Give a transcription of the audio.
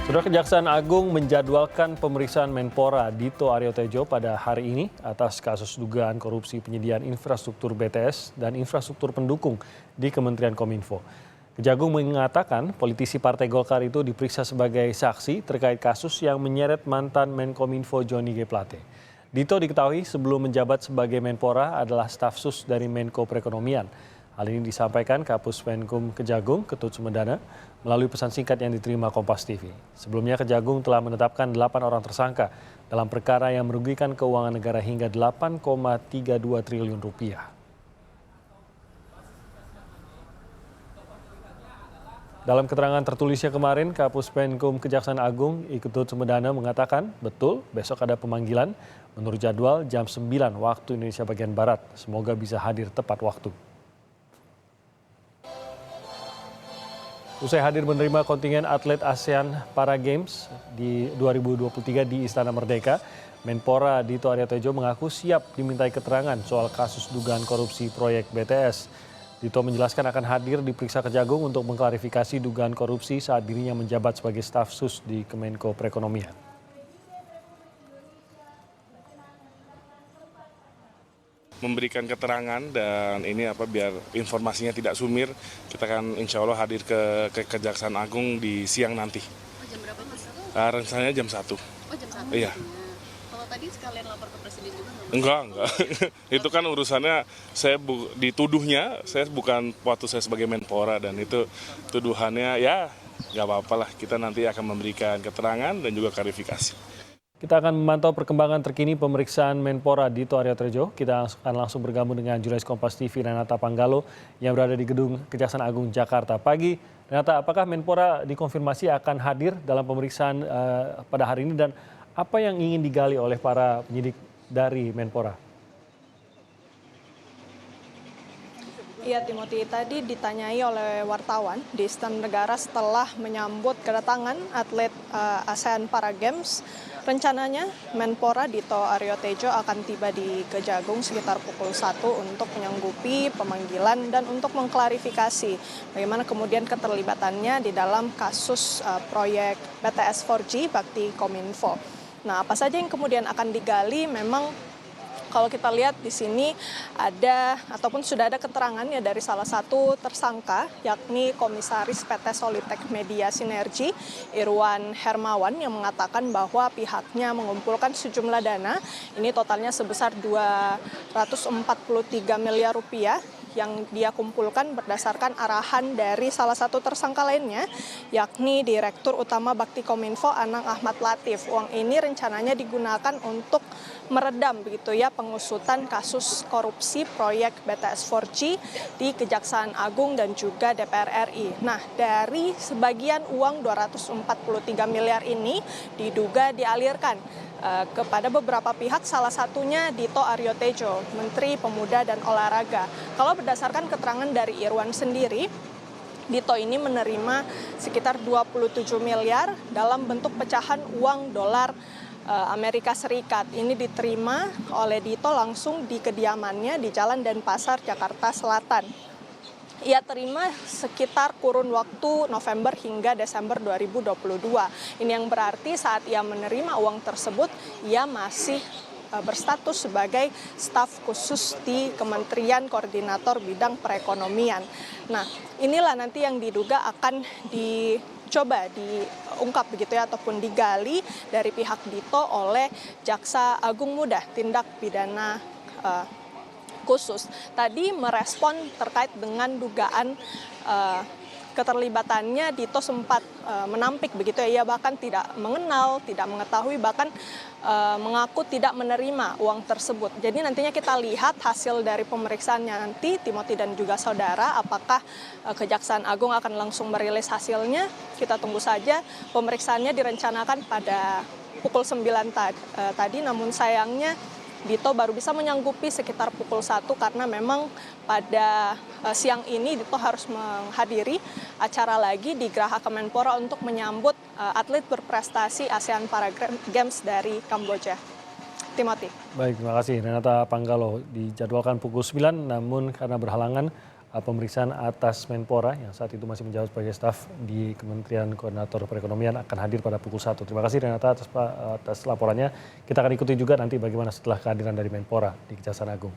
Saudara, Kejaksaan Agung menjadwalkan pemeriksaan Menpora Dito Aryo Tejo pada hari ini atas kasus dugaan korupsi penyediaan infrastruktur BTS dan infrastruktur pendukung di Kementerian Kominfo. Kejagung mengatakan politisi Partai Golkar itu diperiksa sebagai saksi terkait kasus yang menyeret mantan Menkominfo Johnny G. Plate. Dito diketahui sebelum menjabat sebagai Menpora adalah staf sus dari Menko Perekonomian. Hal ini disampaikan Kapus Penkum Kejagung, Ketut Sumedana, melalui pesan singkat yang diterima Kompas TV. Sebelumnya Kejagung telah menetapkan 8 orang tersangka dalam perkara yang merugikan keuangan negara hingga 8,32 triliun rupiah. Dalam keterangan tertulisnya kemarin, Kapus Penkum Kejaksaan Agung Ketut Sumedana mengatakan, betul besok ada pemanggilan menurut jadwal jam 9 waktu Indonesia bagian Barat. Semoga bisa hadir tepat waktu. Usai hadir menerima kontingen atlet ASEAN Para Games di 2023 di Istana Merdeka, Menpora Dito Aryo Tejo mengaku siap dimintai keterangan soal kasus dugaan korupsi proyek BTS. Dito menjelaskan akan hadir diperiksa Kejagung untuk mengklarifikasi dugaan korupsi saat dirinya menjabat sebagai staf sus di Kemenko Perekonomian. Memberikan keterangan dan ini biar informasinya tidak sumir, kita akan insya Allah hadir ke Kejaksaan Agung di siang nanti. Jam berapa Mas? Rencananya jam 1. Jam 1? Iya. Kalau tadi sekalian lapor ke Presiden juga Enggak. Itu kan urusannya saya dituduhnya, saya bukan waktu saya sebagai Menpora dan itu tuduhannya ya nggak apa-apa lah. Kita nanti akan memberikan keterangan dan juga klarifikasi. Kita akan memantau perkembangan terkini pemeriksaan Menpora Dito Aryo Tejo. Kita akan langsung bergabung dengan jurnalis Kompas TV Renata Panggalo yang berada di Gedung Kejaksaan Agung Jakarta. Pagi, Renata, apakah Menpora dikonfirmasi akan hadir dalam pemeriksaan pada hari ini dan apa yang ingin digali oleh para penyidik dari Menpora? Iya, Timothy, tadi ditanyai oleh wartawan di Istana Negara setelah menyambut kedatangan atlet ASEAN Para Games. Rencananya Menpora Dito Aryo Tejo akan tiba di Kejagung sekitar pukul 1 untuk menyanggupi pemanggilan dan untuk mengklarifikasi bagaimana kemudian keterlibatannya di dalam kasus proyek BTS 4G Bakti Kominfo. Nah, apa saja yang kemudian akan digali? Memang kalau kita lihat di sini ada ataupun sudah ada keterangan ya dari salah satu tersangka, yakni Komisaris PT Solitek Media Sinergi Irwan Hermawan, yang mengatakan bahwa pihaknya mengumpulkan sejumlah dana, ini totalnya sebesar 243 miliar rupiah yang dia kumpulkan berdasarkan arahan dari salah satu tersangka lainnya, yakni Direktur Utama Bakti Kominfo Anang Ahmad Latif. Uang ini rencananya digunakan untuk meredam begitu ya pengusutan kasus korupsi proyek BTS 4G di Kejaksaan Agung dan juga DPR RI. Nah, dari sebagian uang 243 miliar ini diduga dialirkan kepada beberapa pihak, salah satunya Dito Aryo Tejo, Menteri Pemuda dan Olahraga. Kalau berdasarkan keterangan dari Irwan sendiri, Dito ini menerima sekitar 27 miliar dalam bentuk pecahan uang dolar Amerika Serikat. Ini diterima oleh Dito langsung di kediamannya di Jalan Denpasar, Jakarta Selatan. Ia terima sekitar kurun waktu November hingga Desember 2022. Ini yang berarti saat ia menerima uang tersebut, ia masih berstatus sebagai staf khusus di Kementerian Koordinator Bidang Perekonomian. Nah, inilah nanti yang diduga akan dicoba diungkap begitu ya, ataupun digali dari pihak Dito oleh Jaksa Agung Muda Tindak Pidana Khusus. Tadi merespon terkait dengan dugaan keterlibatannya, Dito sempat menampik begitu ya, ia bahkan tidak mengenal, tidak mengetahui, bahkan mengaku tidak menerima uang tersebut. Jadi nantinya kita lihat hasil dari pemeriksaannya nanti, Timothy dan juga saudara, apakah Kejaksaan Agung akan langsung merilis hasilnya. Kita tunggu saja. Pemeriksaannya direncanakan pada pukul 9 tadi, namun sayangnya Dito baru bisa menyanggupi sekitar pukul 1 karena memang pada siang ini Dito harus menghadiri acara lagi di Geraha Kemenpora untuk menyambut atlet berprestasi ASEAN Para Games dari Kamboja. Timothy. Baik, terima kasih Renata Panggalo. Dijadwalkan pukul 9, namun karena berhalangan pemeriksaan atas Menpora yang saat itu masih menjabat sebagai staf di Kementerian Koordinator Perekonomian akan hadir pada pukul 1. Terima kasih Renata atas laporannya. Kita akan ikuti juga nanti bagaimana setelah kehadiran dari Menpora di Kejaksaan Agung.